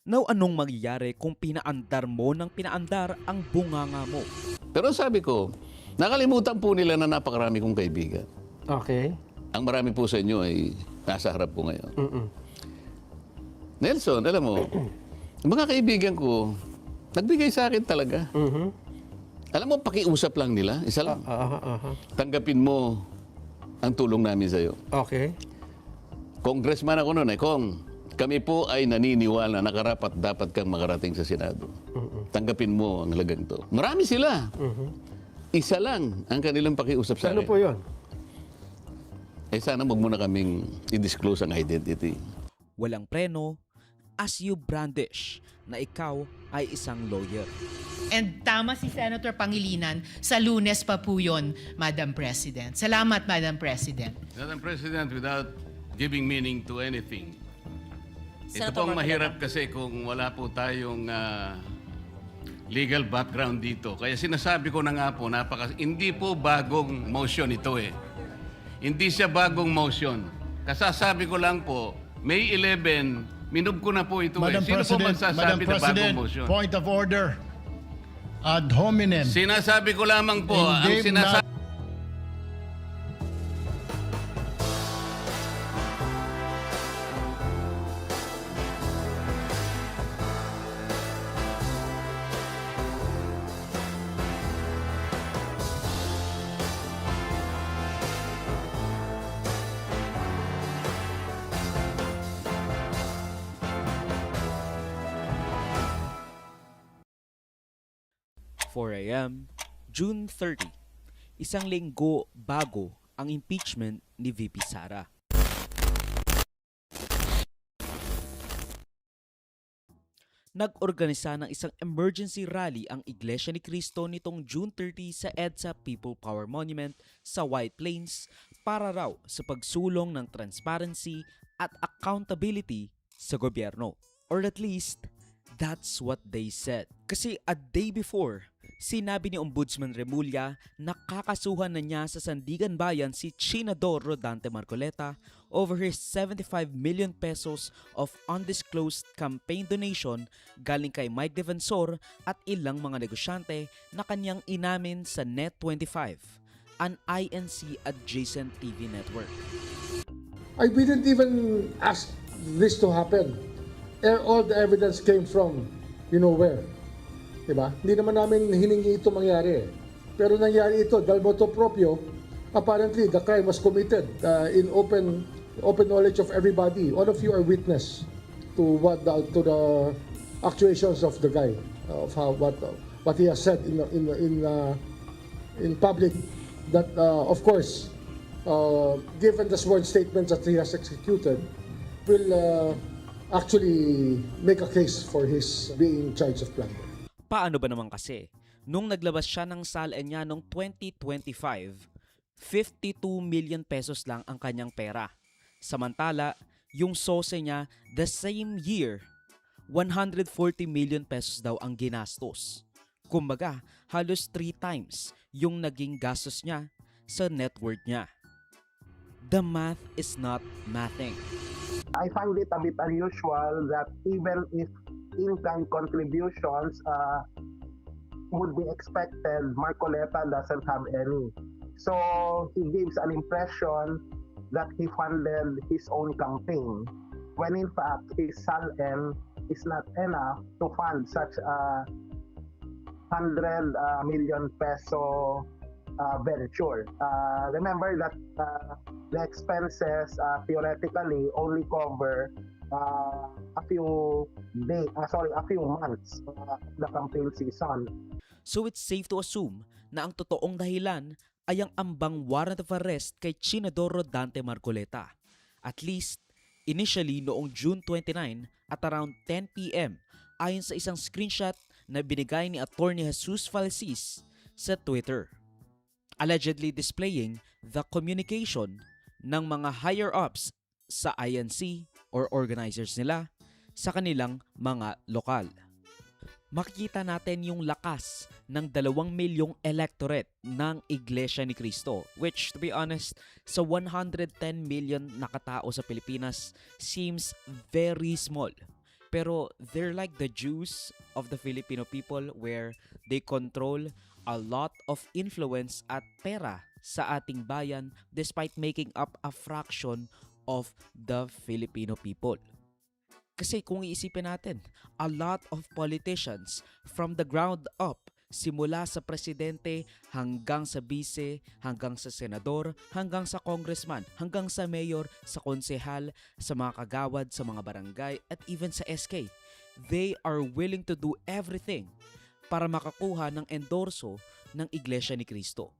Now anong mangyayari kung pinaandar mo ng pinaandar ang bunganga mo? Pero sabi ko, nakalimutan po nila na napakarami kong kaibigan. Okay. Ang marami po sa inyo ay nasa harap ko ngayon. Nelson, alam mo, mga kaibigan ko, nagbigay sa akin talaga. Alam mo, pakiusap lang nila, isa lang. Tanggapin mo ang tulong namin sa'yo. Okay. Congressman ako noon, Kong, kami po ay naniniwala na karapat dapat kang makarating sa Senado. Tanggapin mo ang halagang to. Marami sila. Isa lang ang kanilang pakiusap sa Ano akin. po yun? Sana wag mo na kaming i-disclose ang identity. Walang preno as you brandish na ikaw ay isang lawyer. And tama si Senator Pangilinan, sa Lunes pa po yun, Madam President. Salamat, Madam President. Madam President, without giving meaning to anything, ito Senator pong Marcoleta. mahirap kasi kung wala po tayong legal background dito. Kaya sinasabi ko na nga po, hindi po bagong motion ito eh. Hindi siya bagong motion. Kasasabi ko lang po, May 11, minub ko na po ito eh. Sino po magsasabi na bagong motion? Point of order. Ad hominem. Sinasabi ko lamang po, ang Hindi sinasabi... 4 a.m., June 30. Isang linggo bago ang impeachment ni VP Sara. Nag-organisa ng isang emergency rally ang Iglesia ni Cristo nitong June 30 sa EDSA People Power Monument sa White Plains para raw sa pagsulong ng transparency at accountability sa gobyerno. Or at least, that's what they said. Kasi a day before, sinabi ni Ombudsman Remulla na kakasuhan na niya sa Sandigan Bayan si Chinador Rodante Marcoleta over his 75 million pesos of undisclosed campaign donation galing kay Mike Defensor at ilang mga negosyante na kanyang inamin sa Net25, an INC adjacent TV network. We didn't even ask this to happen. All the evidence came from, you know where. Diba? Hindi naman namin hiningi ito mangyari. Pero nangyari ito, dahil motu proprio, apparently the crime was committed in open knowledge of everybody. All of you are witness to the actuations of the guy, of what he has said in public. That of course, given the sworn statements that he has executed, will actually make a case for his being charged of plunder. Paano ba naman kasi? Nung naglabas siya ng SALN niya noong 2025, 52 million pesos lang ang kanyang pera. Samantala, yung SOSE niya, the same year, 140 million pesos daw ang ginastos. Kumbaga, halos 3 times yung naging gastos niya sa net worth niya. The math is not mathing. I find it a bit unusual that even if in-kind contributions would be expected, Marcoleta doesn't have any. So he gives an impression that he funded his own campaign, when in fact his SALN is not enough to fund such a 100 million peso venture. Remember that the expenses theoretically only cover a few months of the campaign season. So it's safe to assume na ang totoong dahilan ay ang ambang warrant of arrest kay Chinador Rodante Marcoleta. At least, initially noong June 29 at around 10 p.m. ayon sa isang screenshot na binigay ni Attorney Jesus Falsis sa Twitter. Allegedly displaying the communication ng mga higher-ups sa INC or organizers nila sa kanilang mga lokal. Makikita natin yung lakas ng 2 milyong electorate ng Iglesia ni Cristo, which to be honest, sa 110 million na katao sa Pilipinas seems very small. Pero they're like the Jews of the Filipino people where they control a lot of influence at pera sa ating bayan despite making up a fraction of the Filipino people. Kasi kung iisipin natin, a lot of politicians from the ground up, simula sa presidente hanggang sa bise, hanggang sa senador, hanggang sa congressman, hanggang sa mayor, sa konsehal, sa mga kagawad, sa mga barangay, at even sa SK. They are willing to do everything para makakuha ng endorso ng Iglesia ni Cristo.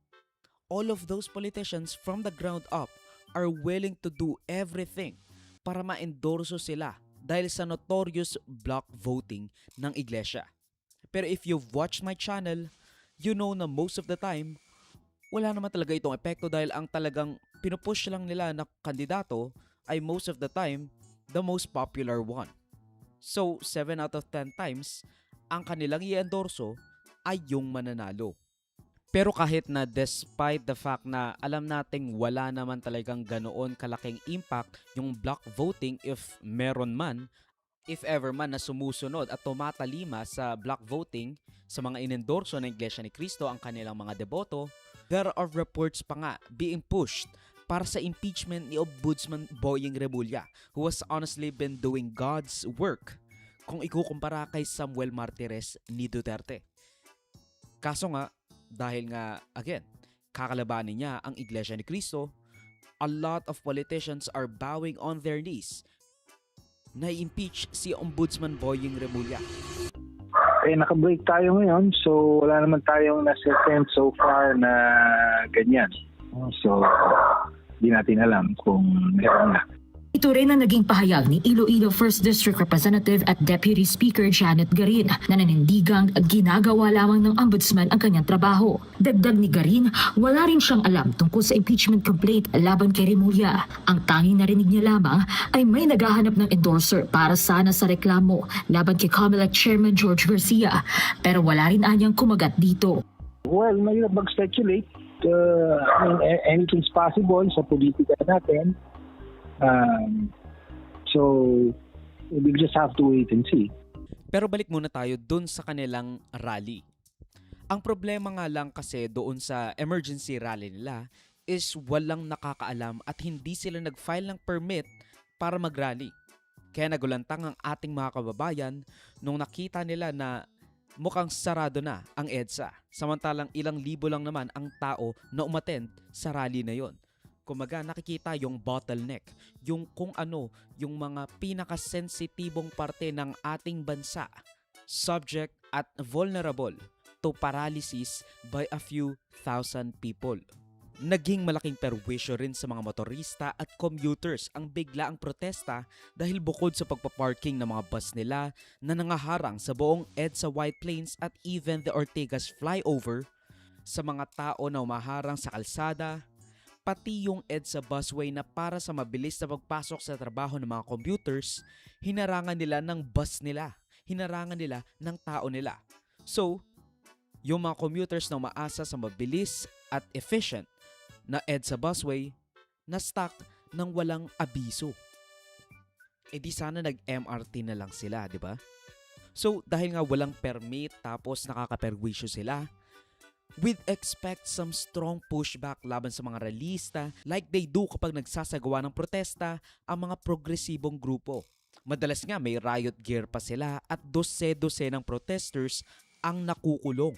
All of those politicians from the ground up are willing to do everything para ma-endorso sila dahil sa notorious block voting ng Iglesia. Pero if you've watched my channel, you know na most of the time, wala naman talaga itong epekto dahil ang talagang pinupush lang nila na kandidato ay most of the time, the most popular one. So, 7 out of 10 times, ang kanilang i-endorso ay yung mananalo. Pero kahit na despite the fact na alam nating wala naman talagang ganoon kalaking impact yung block voting if meron man, if ever man na sumusunod at tumatalima sa block voting sa mga inendorso ng Iglesia ni Cristo ang kanilang mga deboto, there are reports pa nga being pushed para sa impeachment ni Ombudsman Boying Remulla, who has honestly been doing God's work kung ikukumpara kay Samuel Martires ni Duterte. Kaso nga, dahil nga, again, kakalabanin niya ang Iglesia ni Cristo, a lot of politicians are bowing on their knees na impeach si Ombudsman Boying Remulla. Naka-break tayo ngayon, so wala naman tayong nasa-send so far na ganyan. So, di natin alam kung meron na. Ito rin ang naging pahayag ni Iloilo 1st District Representative at Deputy Speaker Janet Garin na nanindigang ginagawa lamang ng ombudsman ang kanyang trabaho. Dagdag ni Garin, wala rin siyang alam tungkol sa impeachment complaint laban kay Remulla. Ang tanging narinig niya lamang ay may naghahanap ng endorser para sana sa reklamo laban kay COMELEC Chairman George Garcia. Pero wala rin anyang kumagat dito. Well, may mag-speculate. Anything's possible sa politika natin. So, we just have to wait and see. Pero balik muna tayo dun sa kanilang rally. Ang problema nga lang kasi doon sa emergency rally nila is walang nakakaalam at hindi sila nag-file ng permit para mag-rally. Kaya nagulantang ang ating mga kababayan nung nakita nila na mukhang sarado na ang EDSA. Samantalang ilang libo lang naman ang tao na umattend sa rally na yon. Kumaga nakikita yung bottleneck, yung kung ano, yung mga pinakasensitibong parte ng ating bansa, subject at vulnerable to paralysis by a few thousand people. Naging malaking perwisyo rin sa mga motorista at commuters ang biglaang protesta dahil bukod sa pagpaparking ng mga bus nila na nangaharang sa buong EDSA White Plains at even the Ortigas flyover, sa mga tao na umaharang sa kalsada, pati yung EDSA busway na para sa mabilis na pagpasok sa trabaho ng mga commuters, hinarangan nila ng bus nila, hinarangan nila ng tao nila. So, yung mga commuters na umaasa sa mabilis at efficient na EDSA busway, na-stuck ng walang abiso. E di sana nag-MRT na lang sila, di ba? So, dahil nga walang permit tapos nakakaperwisyo sila, we'd expect some strong pushback laban sa mga rallyista like they do kapag nagsasagawa ng protesta ang mga progresibong grupo. Madalas nga may riot gear pa sila at dose-dose ng protesters ang nakukulong.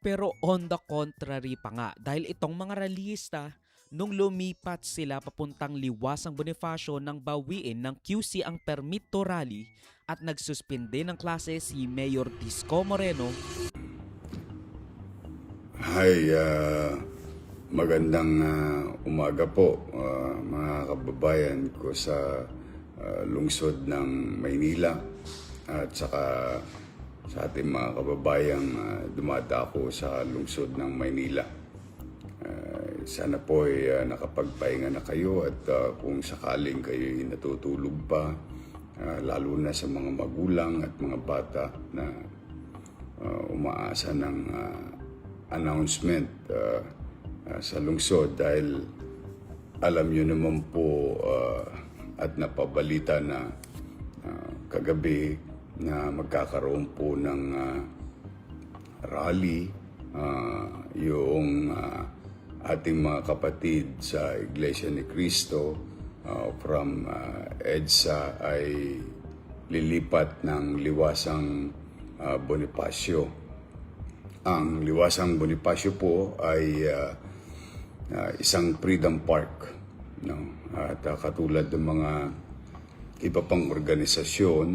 Pero on the contrary pa nga dahil itong mga rallyista nung lumipat sila papuntang Liwasang Bonifacio nang bawiin ng QC ang permit to rally at nagsuspinde ng klase si Mayor Disco Moreno. Hi, magandang umaga po mga kababayan ko sa lungsod ng Maynila at saka sa ating mga kababayang dumadako sa lungsod ng Maynila. Sana po ay nakapagpahinga na kayo at kung sakaling kayo natutulog pa, lalo na sa mga magulang at mga bata na umaasa ng announcement sa lungsod dahil alam nyo naman po at napabalita na kagabi na magkakaroon po ng rally yung ating mga kapatid sa Iglesia ni Cristo from EDSA ay lilipat ng Liwasang Bonifacio. Ang Liwasang Bonifacio po ay isang Freedom Park, no? At katulad ng mga iba pang organisasyon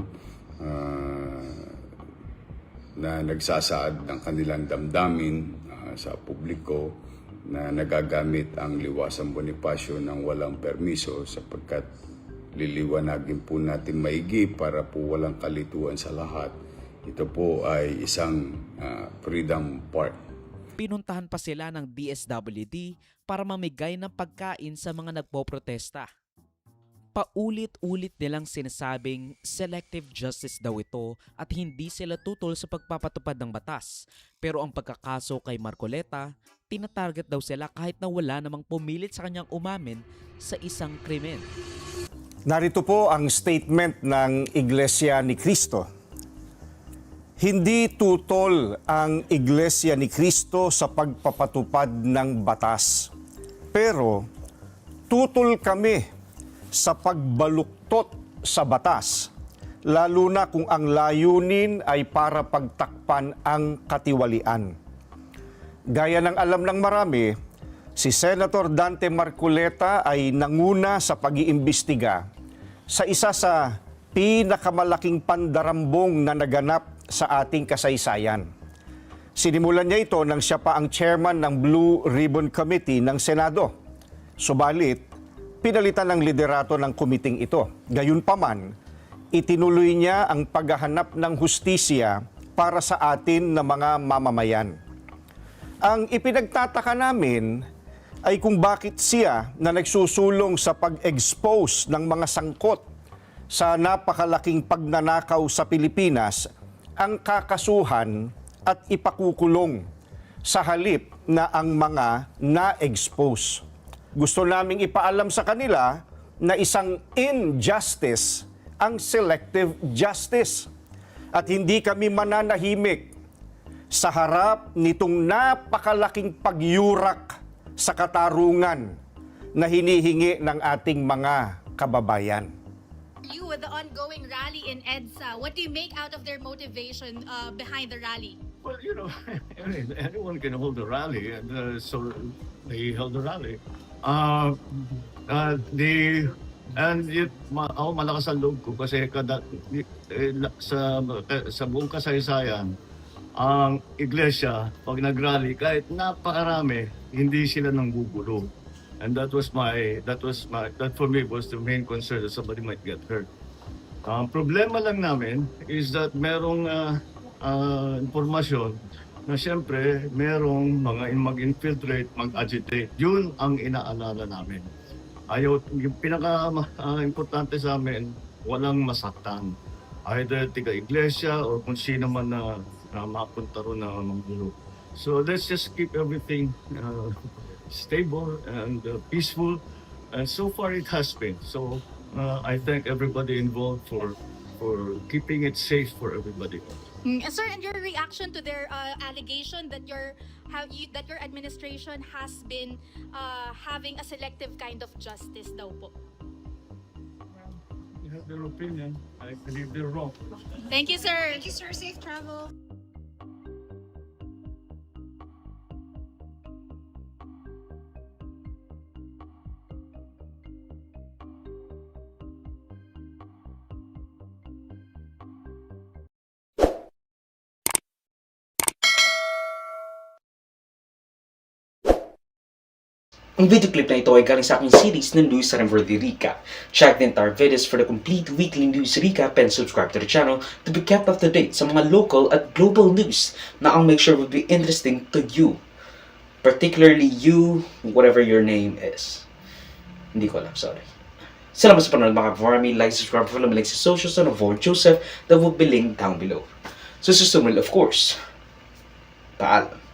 na nagsasaad ng kanilang damdamin sa publiko na nagagamit ang Liwasang Bonifacio ng walang permiso, sapagkat liliwanagin po natin maigi para po walang kalituan sa lahat. Ito po ay isang Freedom Park. Pinuntahan pa sila ng DSWD para mamigay ng pagkain sa mga nagpoprotesta. Paulit-ulit nilang sinasabing selective justice daw ito at hindi sila tutol sa pagpapatupad ng batas. Pero ang pagkakaso kay Marcoleta, tinatarget daw sila kahit na wala namang pumilit sa kanyang umamin sa isang krimen. Narito po ang statement ng Iglesia ni Cristo. Hindi tutol ang Iglesia ni Cristo sa pagpapatupad ng batas. Pero tutol kami sa pagbaluktot sa batas, lalo na kung ang layunin ay para pagtakpan ang katiwalian. Gaya ng alam ng marami, si Senator Dante Marcoleta ay nanguna sa pag-iimbestiga sa isa sa pinakamalaking pandarambong na naganap sa ating kasaysayan. Sinimulan niya ito nang siya pa ang chairman ng Blue Ribbon Committee ng Senado. Subalit, pinalitan ng liderato ng kumiting ito. Gayunpaman, itinuloy niya ang paghahanap ng hustisya para sa atin na mga mamamayan. Ang ipinagtataka namin ay kung bakit siya na nagsusulong sa pag-expose ng mga sangkot sa napakalaking pagnanakaw sa Pilipinas ang kakasuhan at ipakukulong sa halip na ang mga na-expose. Gusto naming ipaalam sa kanila na isang injustice ang selective justice at hindi kami mananahimik sa harap nitong napakalaking pagyurak sa katarungan na hinihingi ng ating mga kababayan. You with the ongoing rally in EDSA, what do you make out of their motivation behind the rally? Well, you know, anyone can hold a rally, and so they held a rally. Malakas ang loob ko kasi sa buong kasaysayan, ang iglesia, pag nag-rally, kahit napakarami, hindi sila nanggugulo. And that for me was the main concern that somebody might get hurt. Ang problema lang namin is that merong impormasyon na siyempre merong mga mag-infiltrate, mag-agitate. Yun ang inaalala namin. Yung pinaka-importante sa amin, walang masaktan. Either tiga-iglesia o kung sino man na mapunta ron na manggulo. So let's just keep everything stable and peaceful. And so far it has been. So I thank everybody involved for keeping it safe for everybody. Sir, and your reaction to their allegation that your administration has been having a selective kind of justice daw po? You have their opinion. I believe they're wrong. Thank you, sir. Thank you, sir. Safe travel. Ang video clip na ito ay galing sa aking series ng News and Verdirica. Check the entire videos for the complete weekly news recap and subscribe to the channel to be kept up to date sa mga local at global news na I'll make sure will be interesting to you. Particularly you, whatever your name is. Hindi ko alam, sorry. Salamat sa panonood mga kaparami. Like, subscribe, follow me like sa socials and avoid Joseph that will be linked down below. So susunod, of course. Paalam.